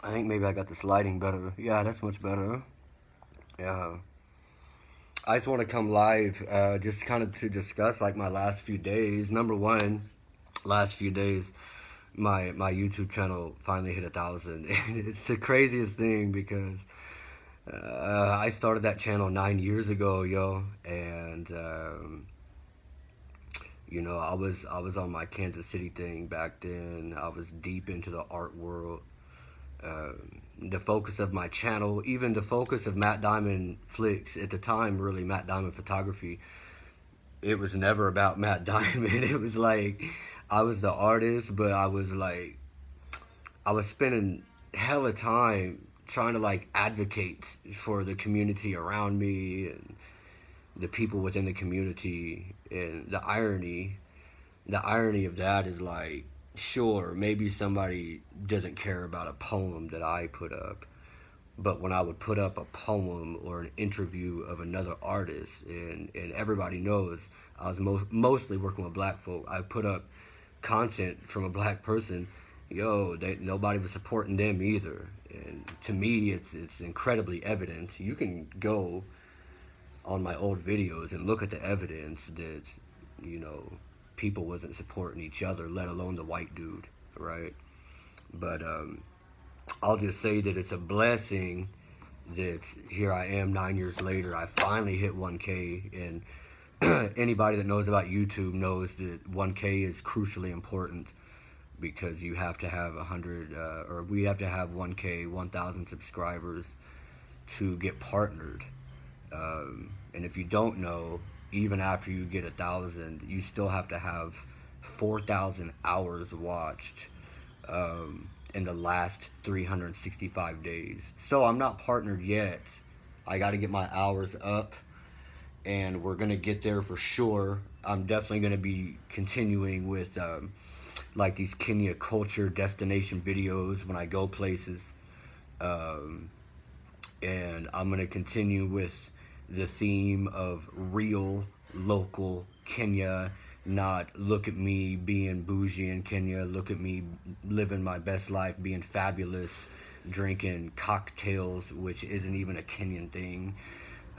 I think maybe I got this lighting better. Yeah, that's much better. Yeah. I just want to come live, just kind of to discuss like my last few days. Number one, last few days, my YouTube channel finally hit 1,000. It's the craziest thing because I started that channel 9 years ago, yo, and I was on my Kansas City thing back then. I was deep into the art world. The focus of my channel, even the focus of Matt Diamond Flix at the time, really Matt Diamond Photography, it was never about Matt Diamond. It was like I was the artist, but I was spending hella time trying to like advocate for the community around me and the people within the community. And the irony of that is like, sure, maybe somebody doesn't care about a poem that I put up, but when I would put up a poem or an interview of another artist, and everybody knows I was mostly working with black folk, I put up content from a black person, nobody was supporting them either. And to me, it's incredibly evident. You can go on my old videos and look at the evidence that, you know, people wasn't supporting each other, let alone the white dude, right? But I'll just say that it's a blessing that here I am 9 years later. I finally hit 1K, and anybody that knows about YouTube knows that 1K is crucially important because you have to have 100, or we have to have 1K, 1,000 subscribers to get partnered. And if you don't know, even after you get 1,000, you still have to have 4,000 hours watched in the last 365 days. So I'm not partnered yet. I got to get my hours up, and we're gonna get there for sure. I'm definitely gonna be continuing with like these Kenya culture destination videos when I go places. Um, and I'm gonna continue with the theme of real, local Kenya. Not look at me being bougie in Kenya. Look at me living my best life, being fabulous, drinking cocktails, which isn't even a Kenyan thing.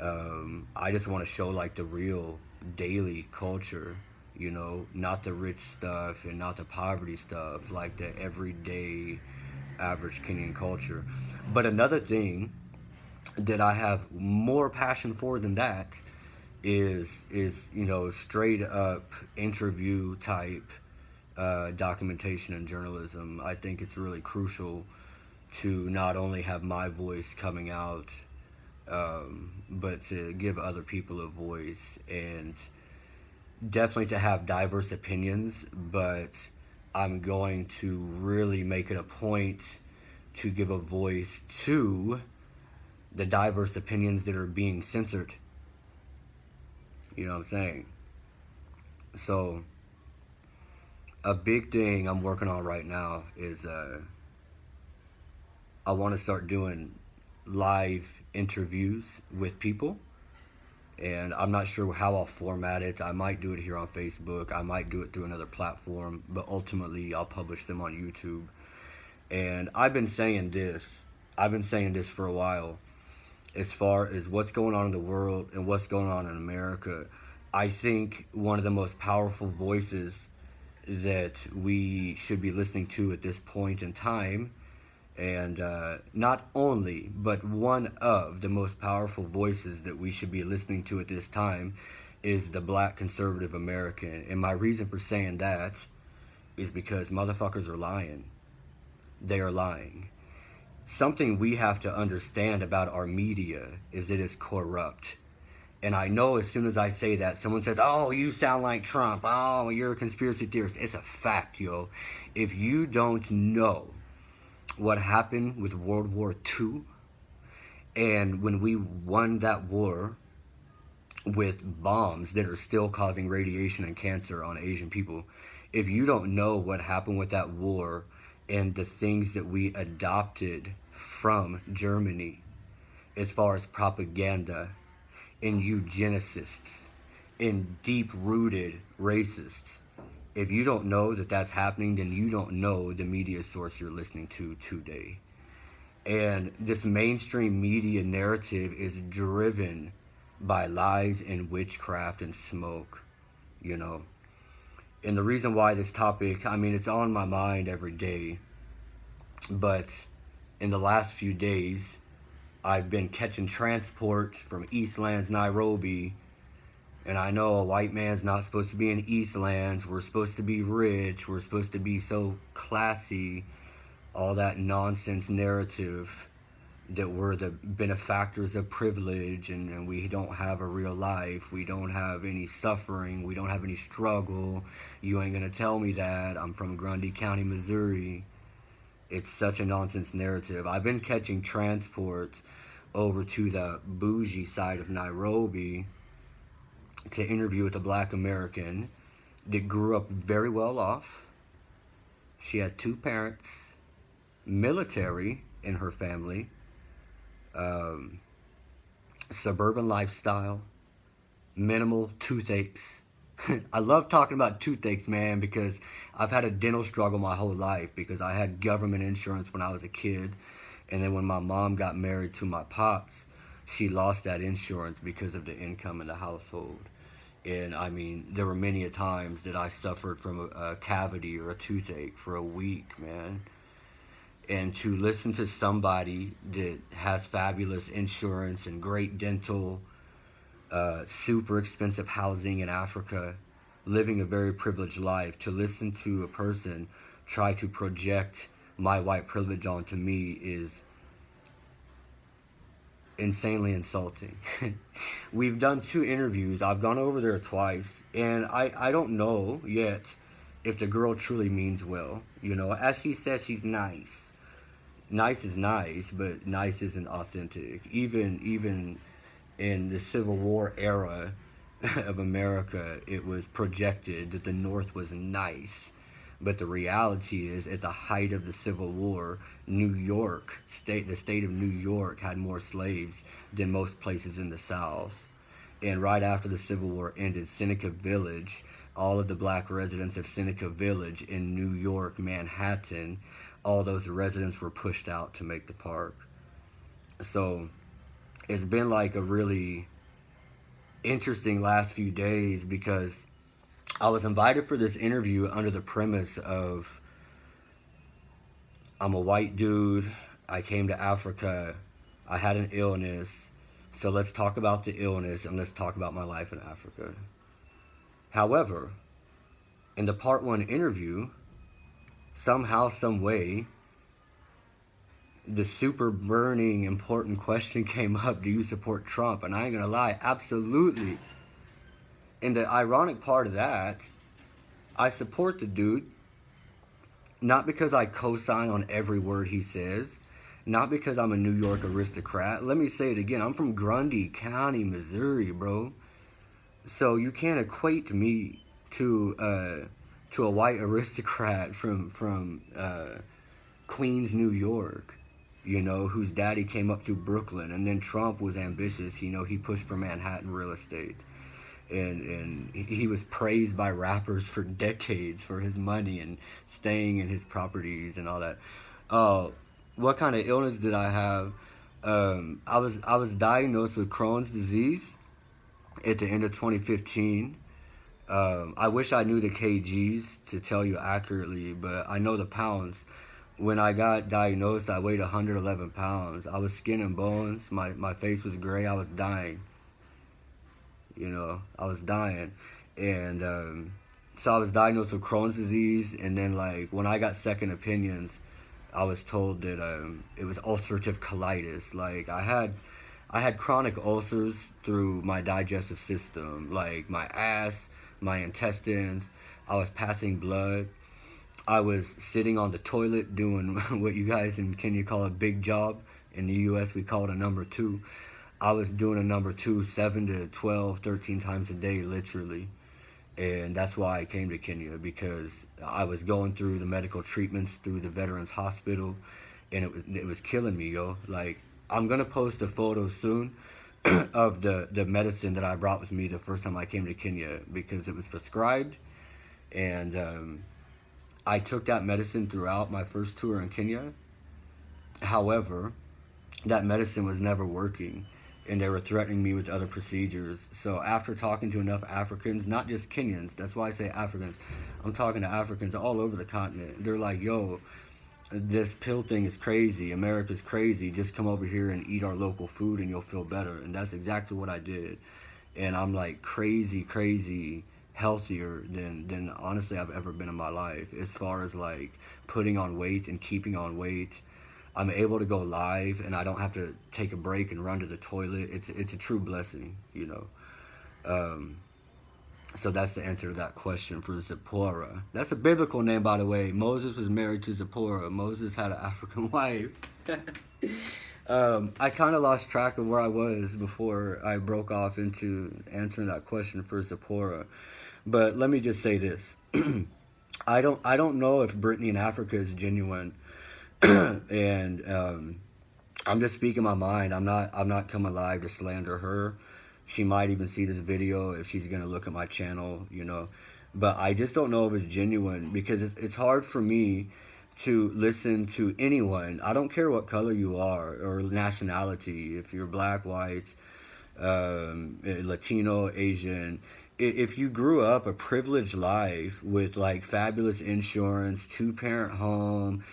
I just want to show like the real daily culture, not the rich stuff and not the poverty stuff, like the everyday average Kenyan culture. But another thing that I have more passion for than that is straight up interview type documentation and journalism. I think it's really crucial to not only have my voice coming out, but to give other people a voice, and definitely to have diverse opinions. But I'm going to really make it a point to give a voice to the diverse opinions that are being censored. You know what I'm saying? So, a big thing I'm working on right now is I want to start doing live interviews with people. And I'm not sure how I'll format it. I might do it here on Facebook. I might do it through another platform. But ultimately, I'll publish them on YouTube. And I've been saying this for a while, as far as what's going on in the world and what's going on in America. I think one of the most powerful voices that we should be listening to at this point in time, and not only, but one of the most powerful voices that we should be listening to at this time, is the black conservative American. And my reason for saying that is because motherfuckers are lying. They are lying. Something we have to understand about our media is it is corrupt. And I know as soon as I say that, someone says, "Oh, you sound like Trump. Oh, you're a conspiracy theorist." It's a fact, yo. If you don't know what happened with World War II, and when we won that war with bombs that are still causing radiation and cancer on Asian people, if you don't know what happened with that war and the things that we adopted from Germany as far as propaganda and eugenicists and deep-rooted racists, if you don't know that that's happening, then you don't know the media source you're listening to today. And this mainstream media narrative is driven by lies and witchcraft and smoke, you know. And the reason why this topic, I mean, it's on my mind every day, but in the last few days, I've been catching transport from Eastlands, Nairobi, and I know a white man's not supposed to be in Eastlands. We're supposed to be rich. We're supposed to be so classy. All that nonsense narrative that we're the benefactors of privilege, and we don't have a real life. We don't have any suffering. We don't have any struggle. You ain't gonna tell me that. I'm from Grundy County, Missouri. It's such a nonsense narrative. I've been catching transports over to the bougie side of Nairobi to interview with a black American that grew up very well off. She had 2 parents, military in her family, suburban lifestyle, minimal toothaches. I love talking about toothaches, man, because I've had a dental struggle my whole life because I had government insurance when I was a kid. And then when my mom got married to my pops, she lost that insurance because of the income in the household. And I mean, there were many a times that I suffered from a cavity or a toothache for a week, man. And to listen to somebody that has fabulous insurance and great dental, super expensive housing in Africa, living a very privileged life, to listen to a person try to project my white privilege onto me is insanely insulting. We've done 2 interviews. I've gone over there twice, and I don't know yet if the girl truly means well. You know, as she says, she's nice. Nice is nice, but nice isn't authentic. Even in the Civil War era of America, it was projected that the North was nice. But the reality is, at the height of the Civil War, New York, the state of New York, had more slaves than most places in the South. And right after the Civil War ended, Seneca Village, all of the black residents of Seneca Village in New York, Manhattan, all those residents were pushed out to make the park. So it's been like a really interesting last few days because I was invited for this interview under the premise of I'm a white dude, I came to Africa, I had an illness, so let's talk about the illness and let's talk about my life in Africa. However, in the part 1 interview, somehow, some way, the super burning important question came up: do you support Trump? And I ain't gonna lie, absolutely. And the ironic part of that, I support the dude, not because I co-sign on every word he says, not because I'm a New York aristocrat. Let me say it again, I'm from Grundy County, Missouri, bro. So you can't equate me to a white aristocrat from Queens, New York, you know, whose daddy came up through Brooklyn. And then Trump was ambitious, you know, he pushed for Manhattan real estate. And he was praised by rappers for decades for his money and staying in his properties and all that. What kind of illness did I have? I was diagnosed with Crohn's disease at the end of 2015. I wish I knew the kgs to tell you accurately, but I know the pounds. When I got diagnosed, I weighed 111 pounds. I was skin and bones. My face was gray. I was dying. You know, I was dying. And so I was diagnosed with Crohn's disease. And then, like, when I got second opinions, I was told that it was ulcerative colitis. Like, I had chronic ulcers through my digestive system, like my ass, my intestines. I was passing blood. I was sitting on the toilet doing what you guys in Kenya call a big job. In the U.S., we call it a number 2. I was doing a number 2 7 to 12, 13 times a day, literally. And that's why I came to Kenya, because I was going through the medical treatments through the Veterans Hospital, and it was killing me, yo. Like, I'm going to post a photo soon of the medicine that I brought with me the first time I came to Kenya, because it was prescribed. And I took that medicine throughout my first tour in Kenya. However, that medicine was never working, and they were threatening me with other procedures. So after talking to enough Africans, not just Kenyans, that's why I say Africans, I'm talking to Africans all over the continent. They're like, yo, this pill thing is crazy. America's crazy. Just come over here and eat our local food and you'll feel better. And that's exactly what I did. And I'm like crazy healthier than honestly I've ever been in my life, as far as like putting on weight and keeping on weight. I'm able to go live and I don't have to take a break and run to the toilet. It's a true blessing, you know. So that's the answer to that question for Zipporah. That's a biblical name, by the way. Moses was married to Zipporah. Moses had an African wife. I kind of lost track of where I was before I broke off into answering that question for Zipporah. But let me just say this: I don't know if Brittany in Africa is genuine, and I'm just speaking my mind. I'm not coming live to slander her. She might even see this video if she's gonna look at my channel, you know. But I just don't know if it's genuine, because it's hard for me to listen to anyone. I don't care what color you are or nationality. If you're black, white, Latino, Asian, if you grew up a privileged life with like fabulous insurance, 2-parent home,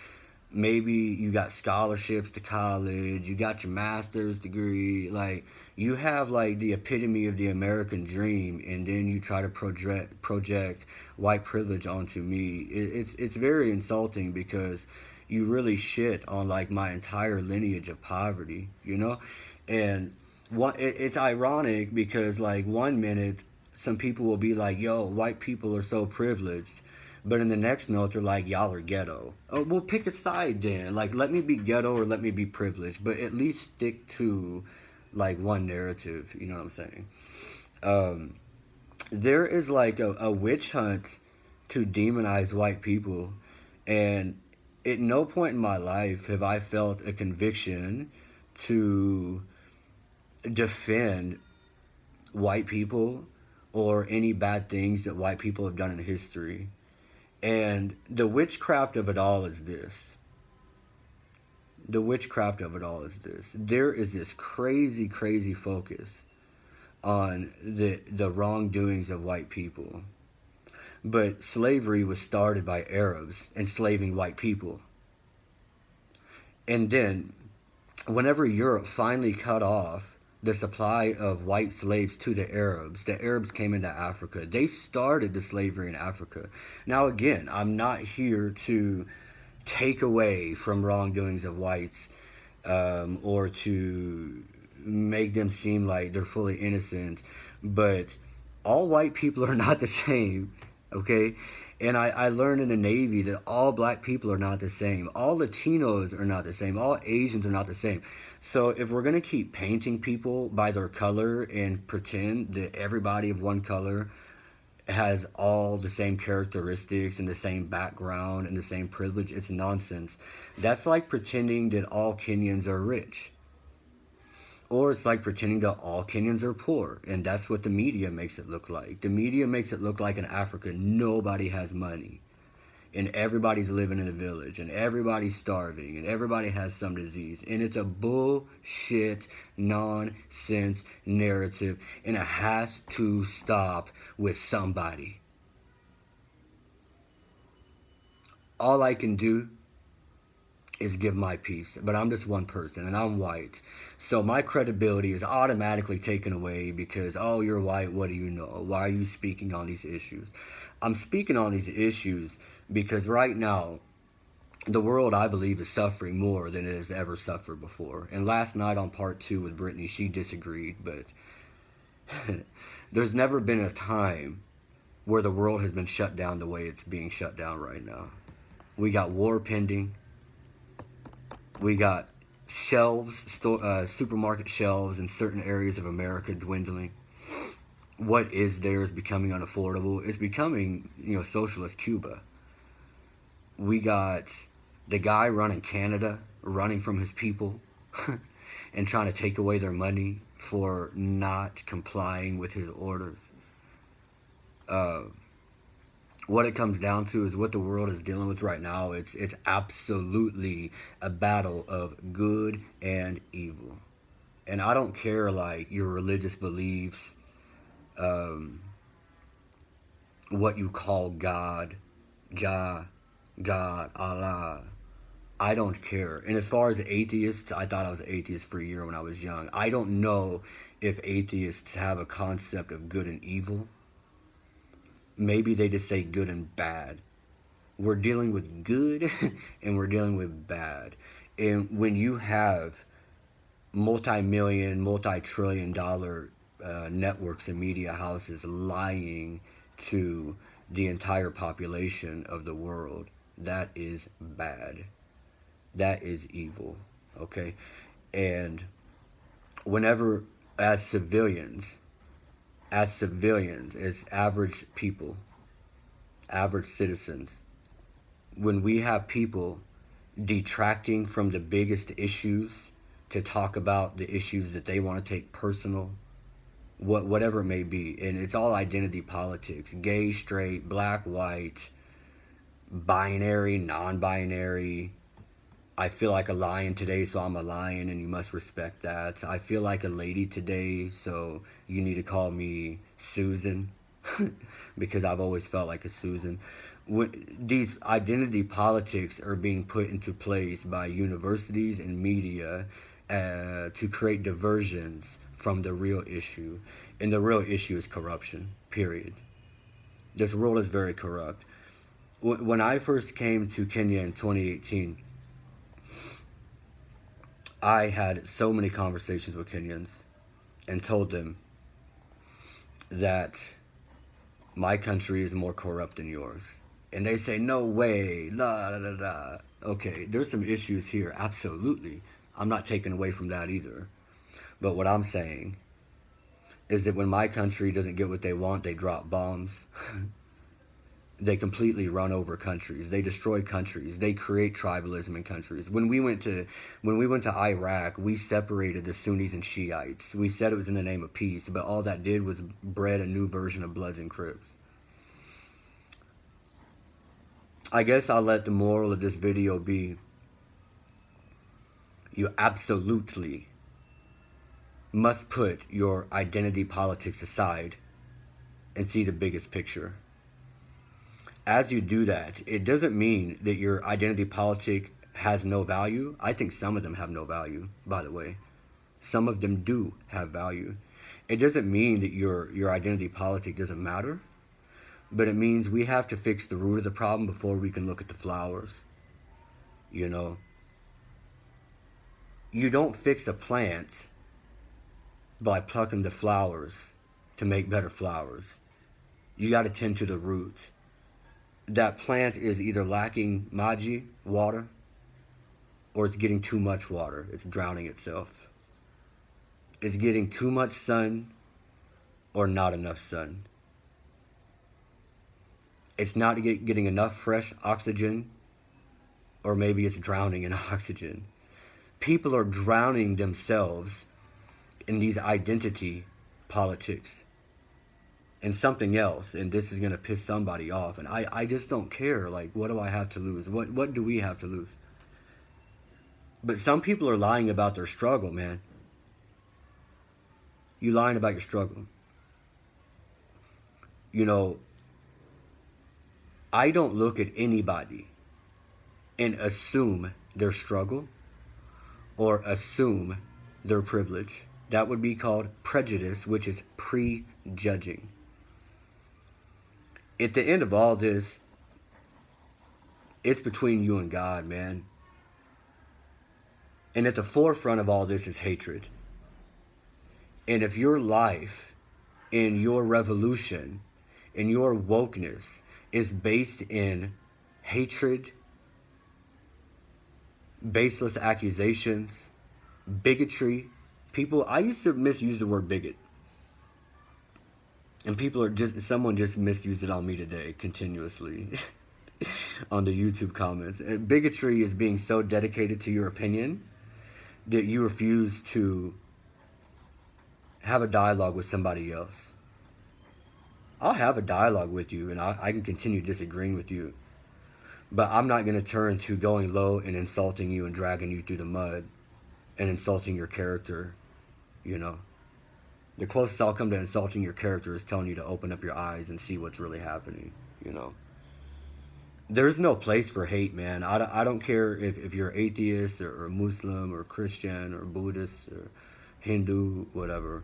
maybe you got scholarships to college, you got your master's degree, like you have like the epitome of the American dream, and then you try to project white privilege onto me. It's very insulting, because you really shit on like my entire lineage of poverty, you know. And it's ironic, because like one minute some people will be like, yo, white people are so privileged, but in the next note, they're like, y'all are ghetto. Oh, well, pick a side then. Like, let me be ghetto or let me be privileged, but at least stick to, like, one narrative. You know what I'm saying? There is, like, a witch hunt to demonize white people. And at no point in my life have I felt a conviction to defend white people or any bad things that white people have done in history. And the witchcraft of it all is this. The witchcraft of it all is this. There is this crazy focus on the wrongdoings of white people. But slavery was started by Arabs enslaving white people. And then, whenever Europe finally cut off the supply of white slaves to the Arabs came into Africa. They started the slavery in Africa. Now, again, I'm not here to take away from wrongdoings of whites, or to make them seem like they're fully innocent, but all white people are not the same, okay? And I learned in the Navy that all black people are not the same. All Latinos are not the same. All Asians are not the same. So if we're going to keep painting people by their color and pretend that everybody of one color has all the same characteristics and the same background and the same privilege, it's nonsense. That's like pretending that all Kenyans are rich. Or it's like pretending that all Kenyans are poor. And that's what the media makes it look like. The media makes it look like in Africa nobody has money, and everybody's living in a village, and everybody's starving, and everybody has some disease. And it's a bullshit, nonsense narrative, and it has to stop with somebody. All I can do is give my piece, but I'm just one person, and I'm white. So my credibility is automatically taken away because, oh, you're white, what do you know? Why are you speaking on these issues? I'm speaking on these issues because right now, the world, I believe, is suffering more than it has ever suffered before. And last night on part 2 with Brittany, she disagreed, but there's never been a time where the world has been shut down the way it's being shut down right now. We got war pending. We got supermarket shelves in certain areas of America dwindling. What is there is becoming unaffordable. It's becoming, socialist Cuba. We got the guy running Canada, running from his people and trying to take away their money for not complying with his orders. what it comes down to is what the world is dealing with right now. It's absolutely a battle of good and evil. And I don't care like your religious beliefs, um, what you call God, Jah, God, Allah. I don't care. And as far as atheists, I thought I was an atheist for a year when I was young. I don't know if atheists have a concept of good and evil. Maybe they just say good and bad. We're dealing with good and we're dealing with bad. And when you have multi-million, multi-trillion dollar networks and media houses lying to the entire population of the world, that is bad. That is evil. Okay? And whenever, as civilians, as average people, average citizens, when we have people detracting from the biggest issues to talk about the issues that they want to take personal, whatever it may be, and it's all identity politics, gay, straight, black, white, binary, non-binary. I feel like a lion today, so I'm a lion, and you must respect that. I feel like a lady today, so you need to call me Susan, because I've always felt like a Susan. These identity politics are being put into place by universities and media to create diversions from the real issue. And the real issue is corruption, period. This world is very corrupt. When I first came to Kenya in 2018, I had so many conversations with Kenyans and told them that my country is more corrupt than yours. And they say, no way, la da da da. Okay, there's some issues here, absolutely. I'm not taking away from that either. But what I'm saying is that when my country doesn't get what they want, they drop bombs. They completely run over countries. They destroy countries. They create tribalism in countries. When we went to Iraq, we separated the Sunnis and Shiites. We said it was in the name of peace, but all that did was bred a new version of Bloods and Crips. I guess I'll let the moral of this video be, you absolutely must put your identity politics aside and see the biggest picture. As you do that, it doesn't mean that your identity politic has no value. I think some of them have no value, by the way. Some of them do have value. It doesn't mean that your identity politic doesn't matter, but it means we have to fix the root of the problem before we can look at the flowers. You know, you don't fix a plant by plucking the flowers to make better flowers. You got to tend to the root. That plant is either lacking maji, water, or it's getting too much water. It's drowning itself. It's getting too much sun or not enough sun. It's not getting enough fresh oxygen, or maybe it's drowning in oxygen. People are drowning themselves in these identity politics and something else, and this is going to piss somebody off, and I just don't care. Like, what do I have to lose? What do we have to lose? But some people are lying about their struggle, man. You lying about your struggle. You know, I don't look at anybody and assume their struggle or assume their privilege. That would be called prejudice, which is prejudging. At the end of all this, it's between you and God, man. And at the forefront of all this is hatred. And if your life and your revolution and your wokeness is based in hatred, baseless accusations, bigotry, I used to misuse the word bigot. And someone just misused it on me today continuously on the YouTube comments. And bigotry is being so dedicated to your opinion that you refuse to have a dialogue with somebody else. I'll have a dialogue with you, and I can continue disagreeing with you. But I'm not going to turn to going low and insulting you and dragging you through the mud and insulting your character, you know. The closest I'll come to insulting your character is telling you to open up your eyes and see what's really happening, you know. There's no place for hate, man. I don't care if you're atheist or Muslim or Christian or Buddhist or Hindu, whatever.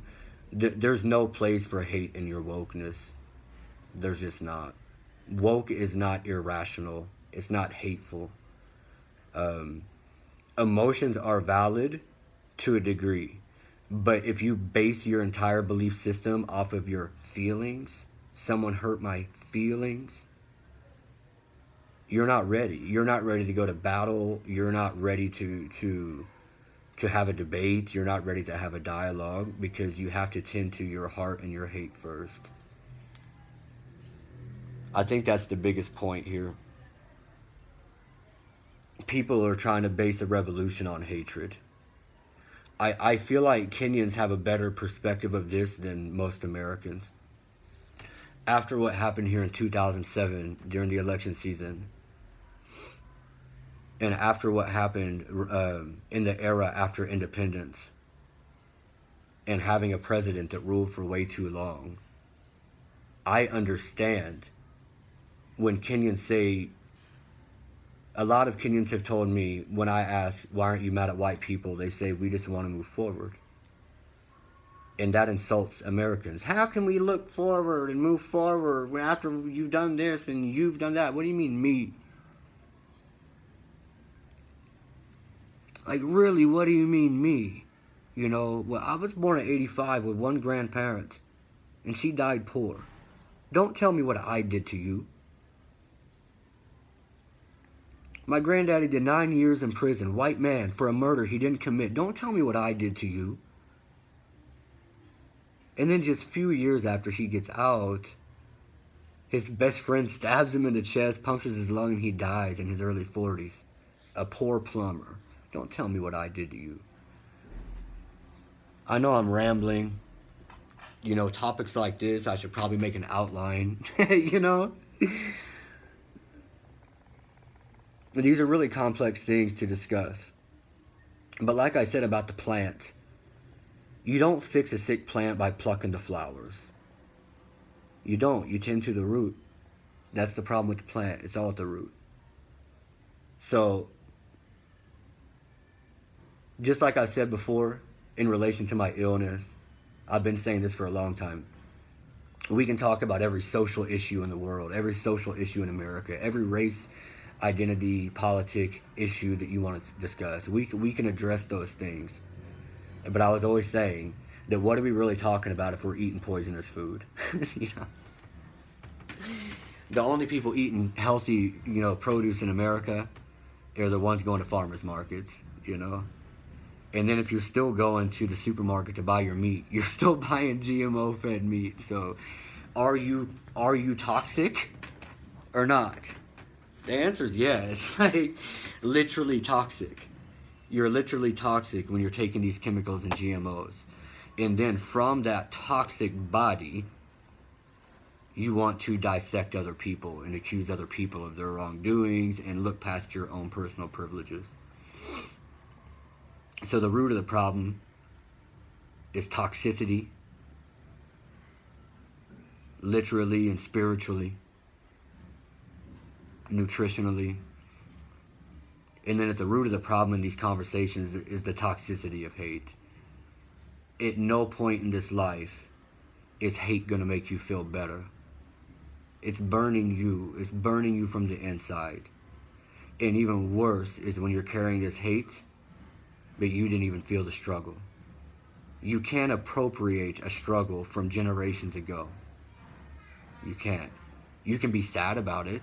There's no place for hate in your wokeness. There's just not. Woke is not irrational. It's not hateful. Emotions are valid to a degree. But if you base your entire belief system off of your feelings, someone hurt my feelings, you're not ready. You're not ready to go to battle. You're not ready to have a debate. You're not ready to have a dialogue, because you have to tend to your heart and your hate first. I think that's the biggest point here. People are trying to base a revolution on hatred. I feel like Kenyans have a better perspective of this than most Americans. After what happened here in 2007 during the election season, and after what happened in the era after independence, and having a president that ruled for way too long, I understand when Kenyans say, a lot of Kenyans have told me when I ask, why aren't you mad at white people? They say, we just want to move forward. And that insults Americans. How can we look forward and move forward after you've done this and you've done that? What do you mean, me? Like, really, what do you mean, me? You know, well, I was born in 85 with one grandparent, and she died poor. Don't tell me what I did to you. My granddaddy did 9 years in prison, white man, for a murder he didn't commit. Don't tell me what I did to you. And then just a few years after he gets out, his best friend stabs him in the chest, punctures his lung, and he dies in his early 40s. A poor plumber. Don't tell me what I did to you. I know I'm rambling. You know, topics like this, I should probably make an outline, you know? These are really complex things to discuss. But like I said about the plant, you don't fix a sick plant by plucking the flowers. You don't. You tend to the root. That's the problem with the plant. It's all at the root. So, just like I said before, in relation to my illness, I've been saying this for a long time. We can talk about every social issue in the world, every social issue in America, every race, identity, politic issue that you want to discuss. We can address those things. But I was always saying that what are we really talking about if we're eating poisonous food? You know? The only people eating healthy, you know, produce in America are the ones going to farmers markets, you know? And then if you're still going to the supermarket to buy your meat, you're still buying GMO fed meat. So are you toxic or not? The answer is yes. Like, literally toxic. You're literally toxic when you're taking these chemicals and GMOs. And then from that toxic body, you want to dissect other people and accuse other people of their wrongdoings and look past your own personal privileges. So the root of the problem is toxicity, literally and spiritually, nutritionally. And then at the root of the problem in these conversations is the toxicity of hate. At no point in this life is hate going to make you feel better. It's burning you. It's burning you from the inside. And even worse is when you're carrying this hate, but you didn't even feel the struggle. You can't appropriate a struggle from generations ago. You can't. You can be sad about it.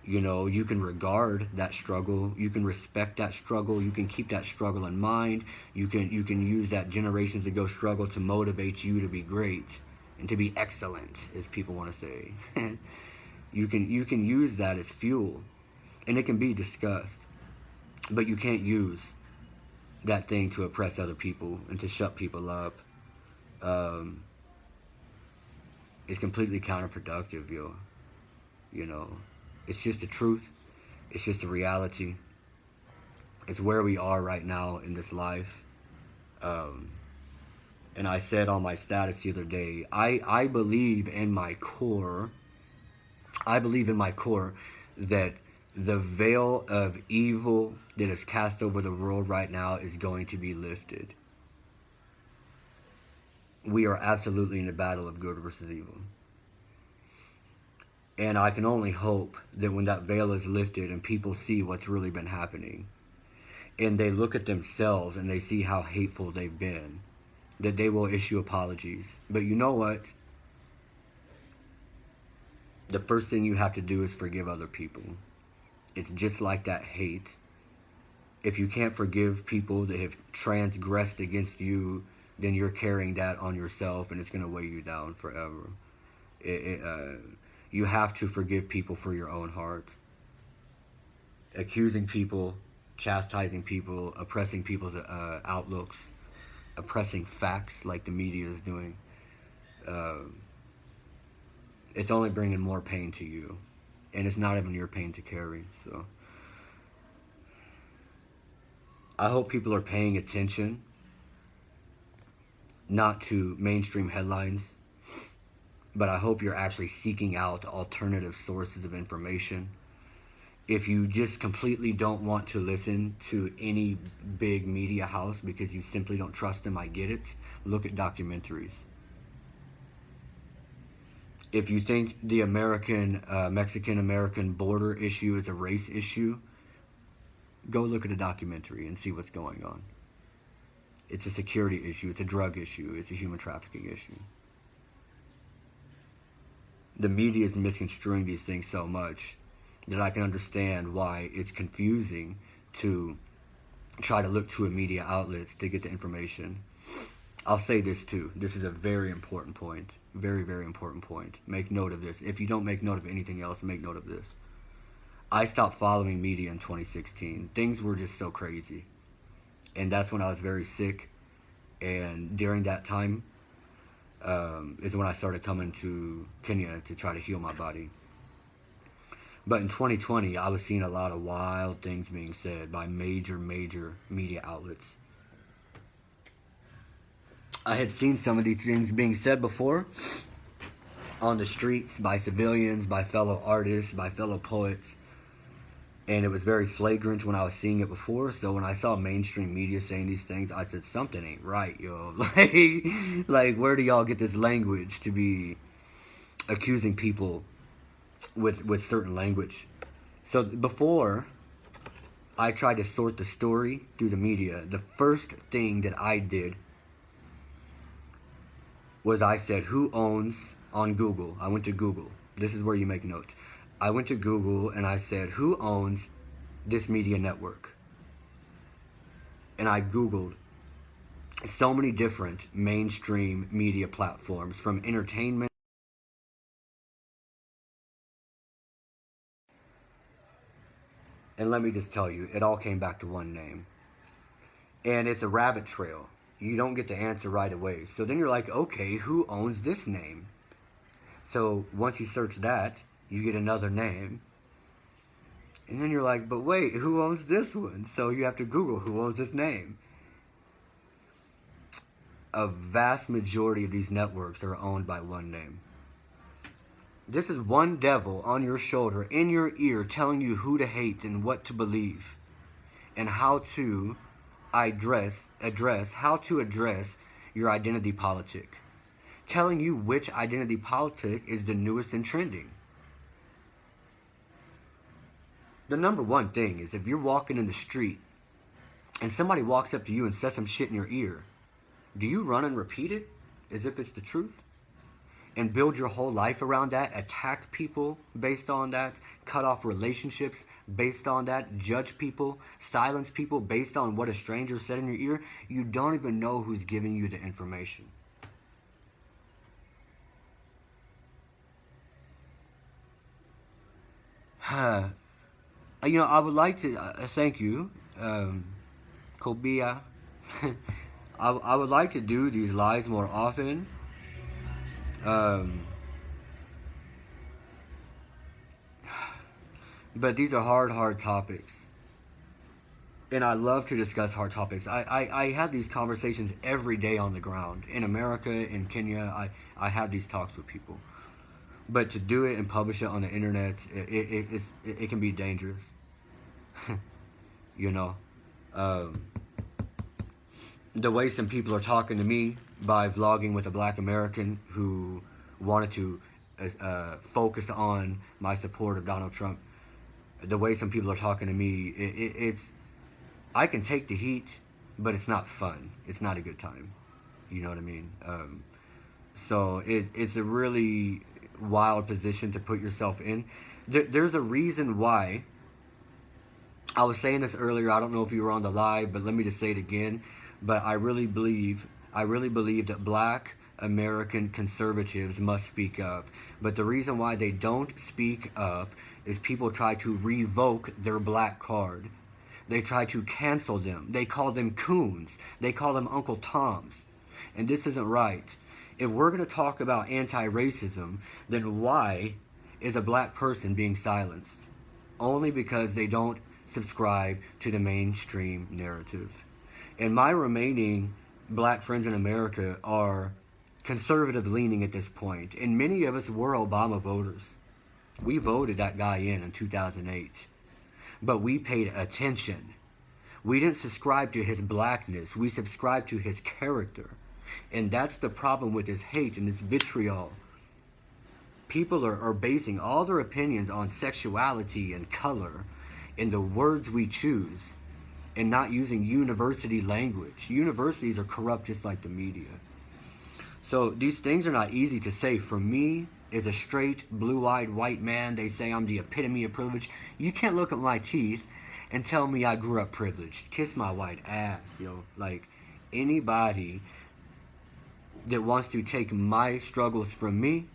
You know, you can regard that struggle. You can respect that struggle. You can keep that struggle in mind. You can use that generations ago struggle to motivate you to be great and to be excellent, as people want to say. You can use that as fuel, and it can be discussed. But you can't use that thing to oppress other people and to shut people up. And is completely counterproductive, yo. You know, it's just the truth. It's just the reality. It's where we are right now in this life. And I said on my status the other day, I believe in my core, that the veil of evil that is cast over the world right now is going to be lifted. We are absolutely in a battle of good versus evil. And I can only hope that when that veil is lifted and people see what's really been happening, and they look at themselves and they see how hateful they've been, that they will issue apologies. But you know what? The first thing you have to do is forgive other people. It's just like that hate. If you can't forgive people that have transgressed against you, then you're carrying that on yourself, and it's going to weigh you down forever. You have to forgive people for your own heart. Accusing people, chastising people, oppressing people's outlooks, oppressing facts like the media is doing, it's only bringing more pain to you, and it's not even your pain to carry. So I hope people are paying attention, not to mainstream headlines, but I hope you're actually seeking out alternative sources of information. If you just completely don't want to listen to any big media house because you simply don't trust them, I get it. Look at documentaries. If you think the Mexican-American border issue is a race issue, go look at a documentary and see what's going on. It's a security issue, it's a drug issue, it's a human trafficking issue. The media is misconstruing these things so much that I can understand why it's confusing to try to look to media outlets to get the information. I'll say this too. This is a very important point. Very, very important point. Make note of this. If you don't make note of anything else, make note of this. I stopped following media in 2016. Things were just so crazy. And that's when I was very sick. And during that time is when I started coming to Kenya to try to heal my body. But in 2020, I was seeing a lot of wild things being said by major media outlets. I had seen some of these things being said before on the streets by civilians, by fellow artists, by fellow poets. And it was very flagrant when I was seeing it before. So when I saw mainstream media saying these things, I said, something ain't right, yo. Like where do y'all get this language to be accusing people with certain language? So before I tried to sort the story through the media, the first thing that I did was I said, who owns, on Google, I went to Google. This is where you make notes. I went to Google and I said, who owns this media network? And I Googled so many different mainstream media platforms, from entertainment. And let me just tell you, it all came back to one name. And it's a rabbit trail. You don't get the answer right away. So then you're like, okay, who owns this name? So once you search that, you get another name. And then you're like, but wait, who owns this one? So you have to Google who owns this name. A vast majority of these networks are owned by one name. This is one devil on your shoulder, in your ear, telling you who to hate and what to believe, and how to address your identity politic. Telling you which identity politic is the newest and trending. The number one thing is, if you're walking in the street and somebody walks up to you and says some shit in your ear, do you run and repeat it as if it's the truth? And build your whole life around that, attack people based on that, cut off relationships based on that, judge people, silence people based on what a stranger said in your ear? You don't even know who's giving you the information. I would like to thank you, Kobia. I would like to do these lives more often. But these are hard topics. And I love to discuss hard topics. I have these conversations every day on the ground. In America, in Kenya, I have these talks with people. But to do it and publish it on the internet, it can be dangerous. You know? The way some people are talking to me by vlogging with a black American who wanted to focus on my support of Donald Trump. The way some people are talking to me, it's I can take the heat, but it's not fun. It's not a good time. You know what I mean? So it's a really wild position to put yourself in. There's a reason why. I was saying this earlier. I don't know if you were on the live, but let me just say it again. But I really believe that black American conservatives must speak up. But the reason why they don't speak up is people try to revoke their black card. They try to cancel them. They call them coons. They call them Uncle Toms. And this isn't right. If we're going to talk about anti-racism, then why is a black person being silenced? Only because they don't subscribe to the mainstream narrative. And my remaining black friends in America are conservative leaning at this point. And many of us were Obama voters. We voted that guy in 2008. But we paid attention. We didn't subscribe to his blackness. We subscribed to his character. And that's the problem with this hate and this vitriol. People are basing all their opinions on sexuality and color and the words we choose and not using university language. Universities are corrupt just like the media. So these things are not easy to say. For me, as a straight, blue-eyed white man, they say I'm the epitome of privilege. You can't look at my teeth and tell me I grew up privileged. Kiss my white ass, yo. Like, anybody that wants to take my struggles from me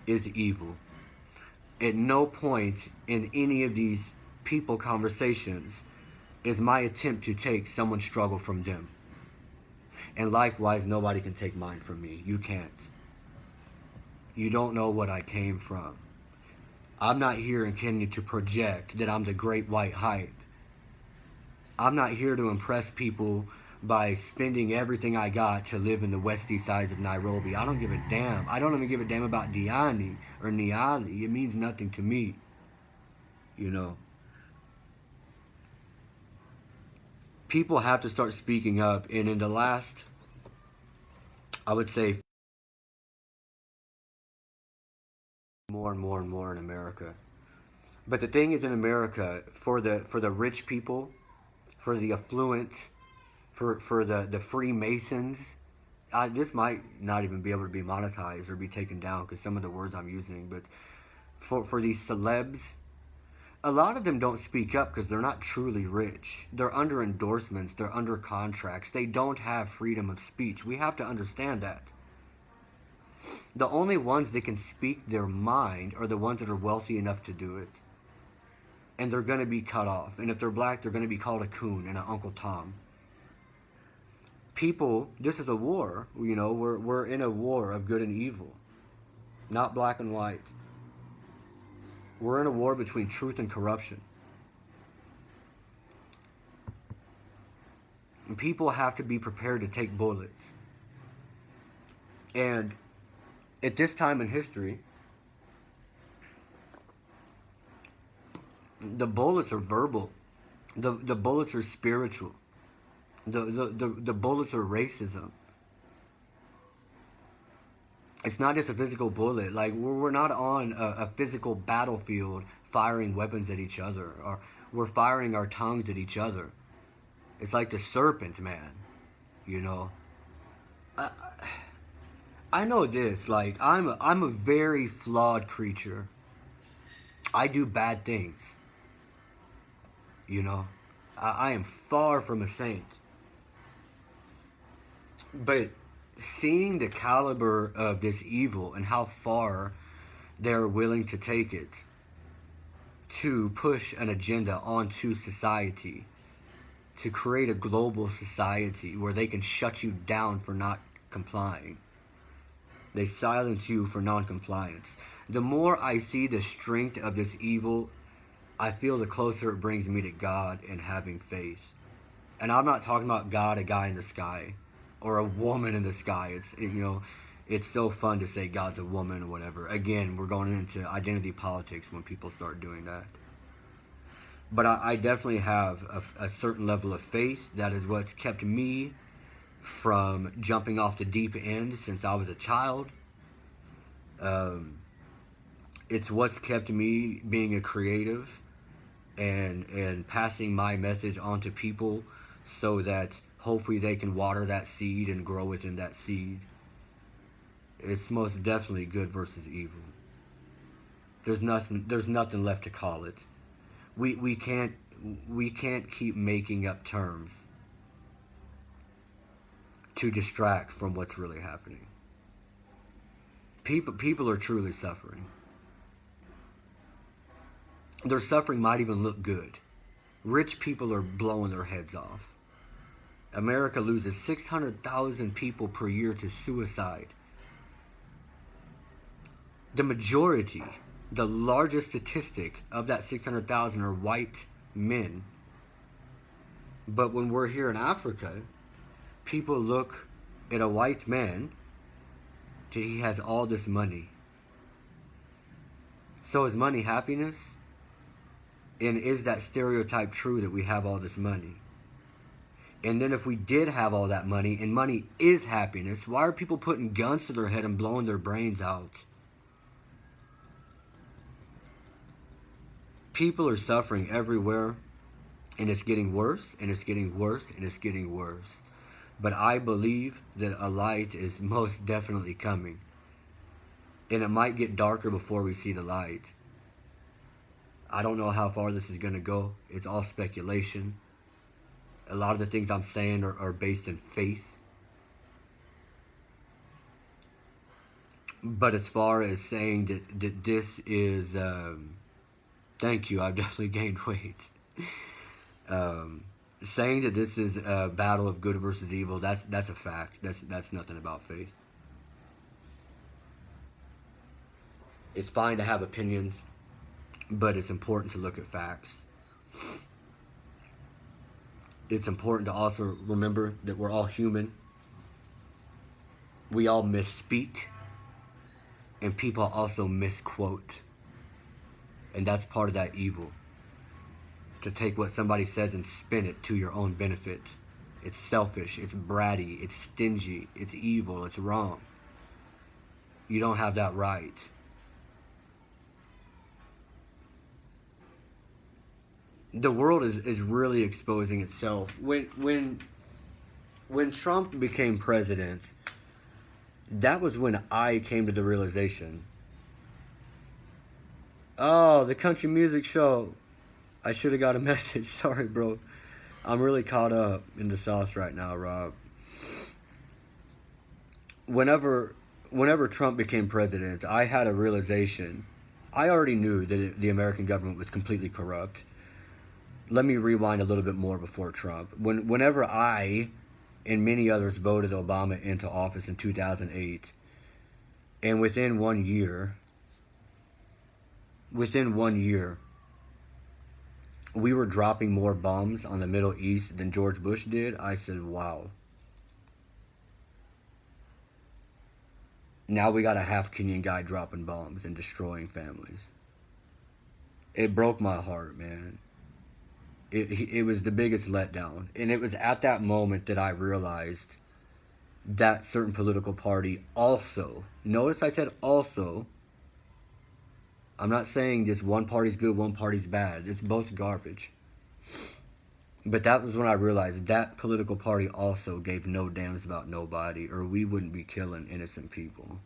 is evil. At no point in any of these people conversations is my attempt to take someone's struggle from them. And likewise, nobody can take mine from me. You can't. You don't know what I came from. I'm not here in Kenya to project that I'm the great white hype. I'm not here to impress people by spending everything I got to live in the westy sides of Nairobi. I don't give a damn. I don't even give a damn about Diani or Niali. It means nothing to me. You know. People have to start speaking up. And in the last, I would say, more and more in America. But the thing is, in America, for the rich people, for the affluent, for the Freemasons, this might not even be able to be monetized or be taken down because some of the words I'm using, but for these celebs, a lot of them don't speak up because they're not truly rich. They're under endorsements, they're under contracts, they don't have freedom of speech. We have to understand that. The only ones that can speak their mind are the ones that are wealthy enough to do it. And they're going to be cut off. And if they're black, they're going to be called a coon and an Uncle Tom. People, this is a war. You know, we're in a war of good and evil. Not black and white. We're in a war between truth and corruption. And people have to be prepared to take bullets. And at this time in history, the bullets are verbal. The bullets are spiritual. The bullets are racism. It's not just a physical bullet. Like, we're not on a physical battlefield firing weapons at each other. Or we're firing our tongues at each other. It's like the serpent, man. You know? I know this. Like, I'm a very flawed creature. I do bad things. You know? I am far from a saint. But seeing the caliber of this evil and how far they're willing to take it to push an agenda onto society, to create a global society where they can shut you down for not complying. They silence you for non-compliance. The more I see the strength of this evil I feel the closer it brings me to God and having faith. And I'm not talking about God, a guy in the sky, or a woman in the sky. It's so fun to say God's a woman or whatever. Again, we're going into identity politics when people start doing that. But I definitely have a certain level of faith. That is what's kept me from jumping off the deep end since I was a child. It's what's kept me being a creative and passing my message on to people so that hopefully they can water that seed and grow within that seed. It's most definitely good versus evil. There's nothing left to call it. We can't keep making up terms to distract from what's really happening. People are truly suffering. Their suffering might even look good. Rich people are blowing their heads off. America loses 600,000 people per year to suicide. The majority, the largest statistic of that 600,000 are white men. But when we're here in Africa, people look at a white man, he has all this money. So is money happiness? And is that stereotype true that we have all this money? And then if we did have all that money, and money is happiness, why are people putting guns to their head and blowing their brains out? People are suffering everywhere, and it's getting worse, and it's getting worse, and it's getting worse. But I believe that a light is most definitely coming. And it might get darker before we see the light. I don't know how far this is going to go. It's all speculation. A lot of the things I'm saying are based in faith. But as far as saying that this is... thank you, I've definitely gained weight. Saying that this is a battle of good versus evil, that's a fact. That's nothing about faith. It's fine to have opinions, but it's important to look at facts. It's important to also remember that we're all human. We all misspeak, and people also misquote. And that's part of that evil. To take what somebody says and spin it to your own benefit. It's selfish, it's bratty, it's stingy, it's evil, it's wrong. You don't have that right. The world is really exposing itself. When Trump became president, that was when I came to the realization. Oh, the country music show. I should have got a message. Sorry, bro. I'm really caught up in the sauce right now, Rob. Whenever Trump became president, I had a realization. I already knew that the American government was completely corrupt. Let me rewind a little bit more before Trump. Whenever I and many others voted Obama into office in 2008, and within 1 year, we were dropping more bombs on the Middle East than George Bush did, I said, wow. Now we got a half Kenyan guy dropping bombs and destroying families. It broke my heart, man. It was the biggest letdown. And it was at that moment that I realized that certain political party also, notice I said also, I'm not saying just one party's good, one party's bad. It's both garbage. But that was when I realized that political party also gave no damns about nobody, or we wouldn't be killing innocent people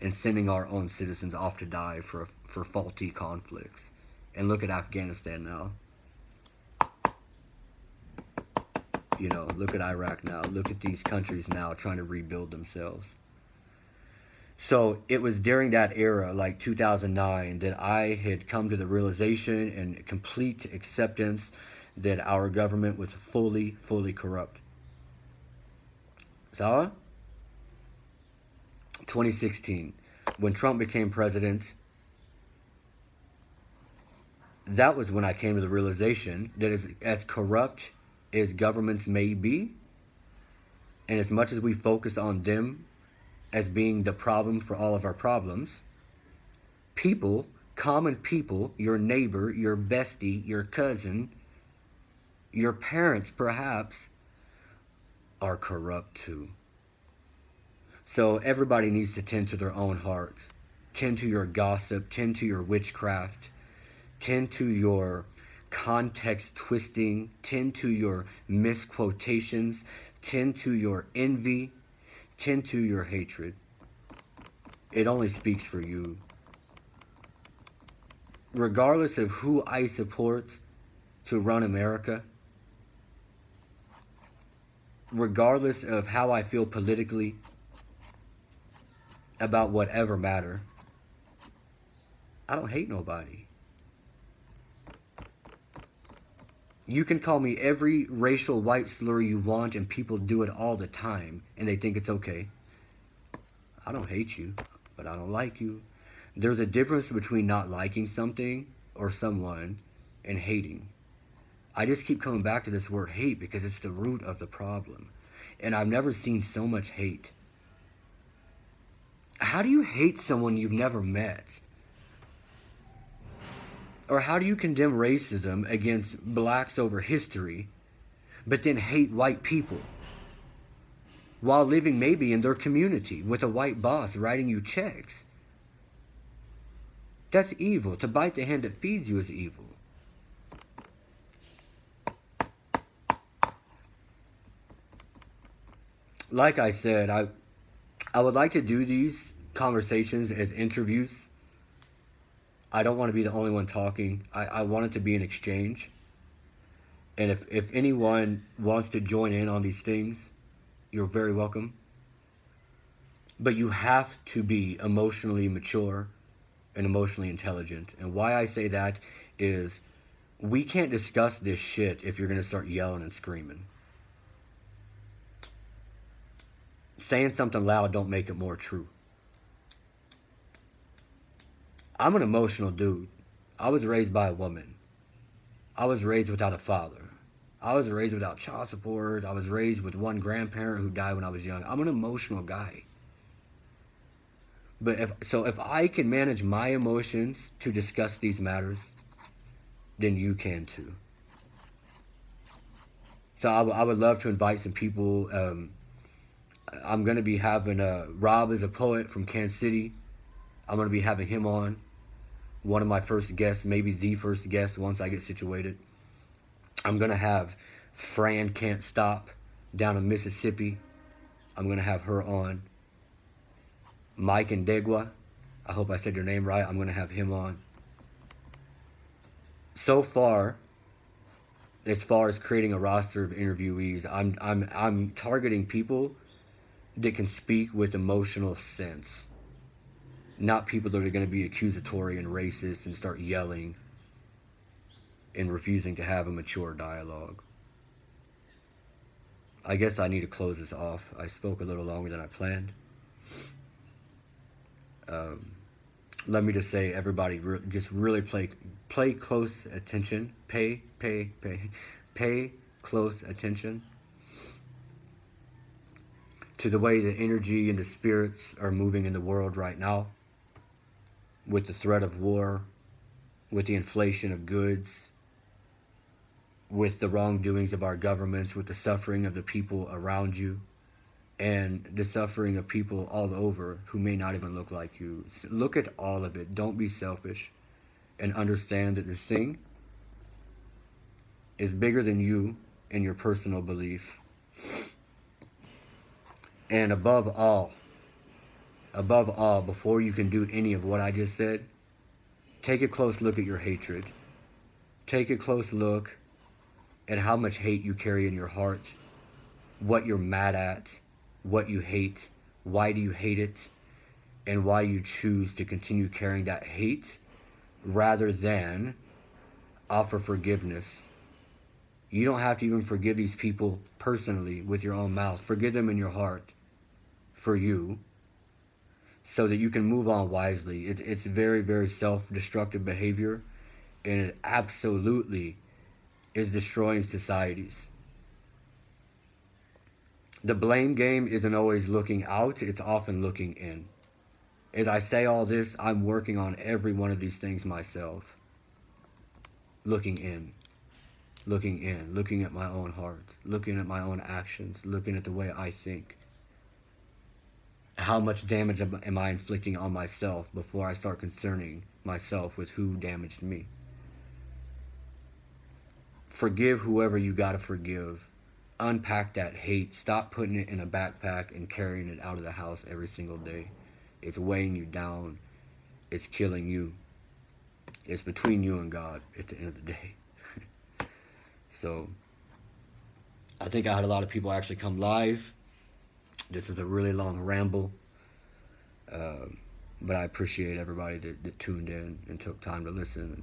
and sending our own citizens off to die for faulty conflicts. And look at Afghanistan now. You know, look at Iraq now. Look at these countries now trying to rebuild themselves. So it was during that era, like 2009, that I had come to the realization and complete acceptance that our government was fully corrupt. So, 2016, when Trump became president, that was when I came to the realization that as corrupt as governments may be, and as much as we focus on them as being the problem for all of our problems, people, common people, your neighbor, your bestie, your cousin, your parents perhaps, are corrupt too. So everybody needs to tend to their own hearts. Tend to your gossip, tend to your witchcraft, tend to your context twisting, tend to your misquotations, tend to your envy, tend to your hatred. It only speaks for you. Regardless of who I support to run America, regardless of how I feel politically about whatever matter, I don't hate nobody. You can call me every racial white slur you want, and people do it all the time, and they think it's okay. I don't hate you, but I don't like you. There's a difference between not liking something or someone and hating. I just keep coming back to this word hate because it's the root of the problem. And I've never seen so much hate. How do you hate someone you've never met? Or how do you condemn racism against blacks over history, but then hate white people while living maybe in their community with a white boss writing you checks? That's evil. To bite the hand that feeds you is evil. Like I said, I would like to do these conversations as interviews. I don't want to be the only one talking. I want it to be an exchange. And if anyone wants to join in on these things, you're very welcome. But you have to be emotionally mature and emotionally intelligent. And why I say that is we can't discuss this shit if you're going to start yelling and screaming. Saying something loud don't make it more true. I'm an emotional dude. I was raised by a woman. I was raised without a father. I was raised without child support. I was raised with one grandparent who died when I was young. I'm an emotional guy. But if I can manage my emotions to discuss these matters, then you can too. So I would love to invite some people. I'm going to be having Rob is a poet from Kansas City. I'm going to be having him on. One of my first guests, maybe the first guest once I get situated. I'm going to have Fran Can't Stop down in Mississippi. I'm going to have her on. Mike Ndegwa, I hope I said your name right. I'm going to have him on. So far, as creating a roster of interviewees, I'm targeting people that can speak with emotional sense. Not people that are going to be accusatory and racist and start yelling and refusing to have a mature dialogue. I guess I need to close this off. I spoke a little longer than I planned. Let me just say, everybody, just really play close attention. Pay close attention to the way the energy and the spirits are moving in the world right now, with the threat of war, with the inflation of goods, with the wrongdoings of our governments, with the suffering of the people around you, and the suffering of people all over who may not even look like you. Look at all of it. Don't be selfish, and understand that this thing is bigger than you and your personal belief. And above all, before you can do any of what I just said, take a close look at your hatred. Take a close look at how much hate you carry in your heart, what you're mad at, what you hate, why do you hate it, and why you choose to continue carrying that hate rather than offer forgiveness. You don't have to even forgive these people personally with your own mouth. Forgive them in your heart for you, so that you can move on wisely. It's very, very self-destructive behavior, And it absolutely is destroying societies. The blame game isn't always looking out, it's often looking in. As I say all this, I'm working on every one of these things myself. Looking in, looking in, looking at my own heart, looking at my own actions, looking at the way I think. How much damage am I inflicting on myself before I start concerning myself with who damaged me? Forgive whoever you gotta forgive. Unpack that hate. Stop putting it in a backpack and carrying it out of the house every single day. It's weighing you down. It's killing you. It's between you and God at the end of the day. So, I think I had a lot of people actually come live. This was a really long ramble. But I appreciate everybody that tuned in and took time to listen.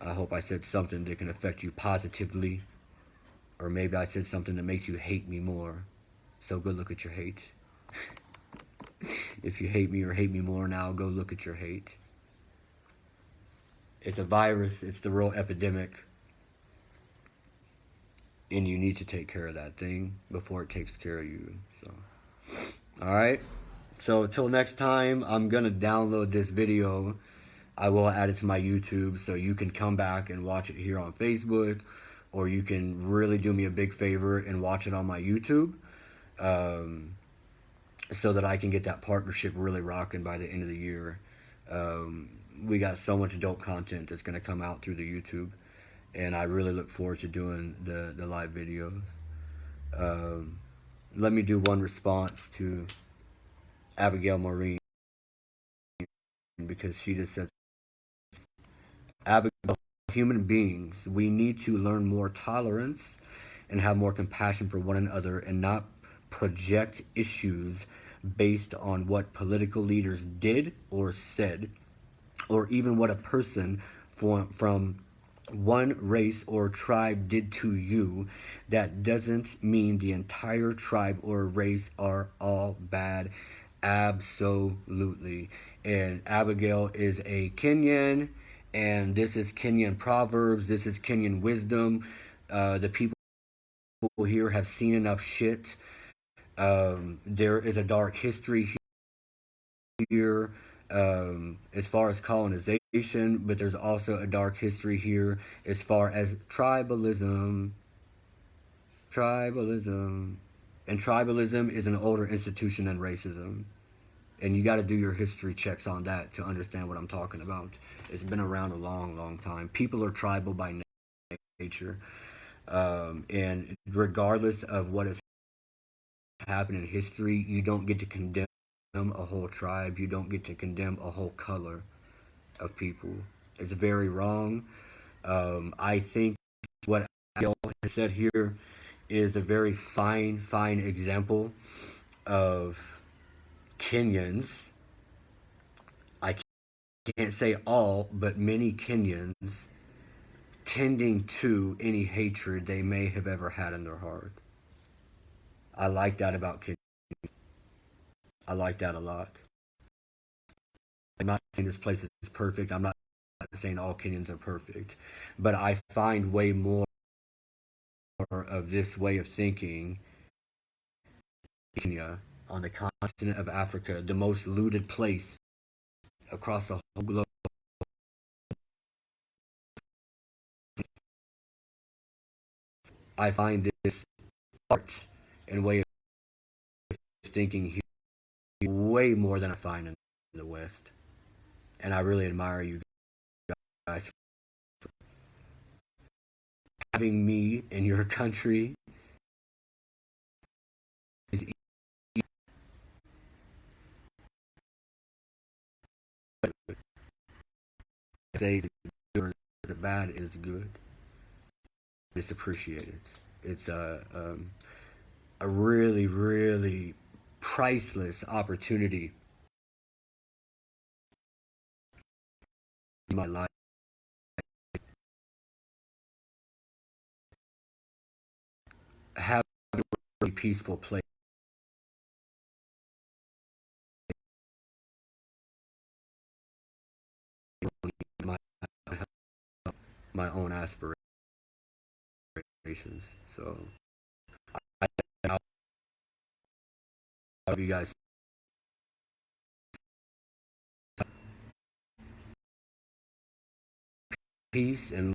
I hope I said something that can affect you positively. Or maybe I said something that makes you hate me more. So go look at your hate. If you hate me or hate me more now, go look at your hate. It's a virus. It's the real epidemic. And you need to take care of that thing before it takes care of you. So, all right. So until next time, I'm going to download this video. I will add it to my YouTube so you can come back and watch it here on Facebook, or you can really do me a big favor and watch it on my YouTube, so that I can get that partnership really rocking by the end of the year. We got so much dope content that's going to come out through the YouTube, and I really look forward to doing the live videos. Let me do one response to Abigail Maureen, because she just said, Abigail, human beings, we need to learn more tolerance and have more compassion for one another, and not project issues based on what political leaders did or said, or even what a person from one race or tribe did to you. That doesn't mean the entire tribe or race are all bad. Absolutely. And Abigail is a Kenyan, and this is Kenyan proverbs. This is Kenyan wisdom. The people here have seen enough shit. There is a dark history here, as far as colonization, but there's also a dark history here as far as tribalism. Tribalism. And tribalism is an older institution than racism. And you got to do your history checks on that to understand what I'm talking about. It's been around a long, long time. People are tribal by nature. And regardless of what has happened in history, you don't get to condemn a whole tribe. You don't get to condemn a whole color of people. It's very wrong. I think what Abigail has said here is a very fine example of Kenyans. I can't say all, but many Kenyans tending to any hatred they may have ever had in their heart. I like that about Kenyans. I like that a lot. I'm not saying this place is perfect. I'm not saying all Kenyans are perfect. But I find way more of this way of thinking in Kenya, on the continent of Africa, the most looted place across the whole globe. I find this art and way of thinking here way more than I find in the West. And I really admire you guys for having me in your country. Is say good or the bad is good. It's appreciated. It's a really, really priceless opportunity in my life. Have a really peaceful place. my own aspirations. So I love you guys. Peace and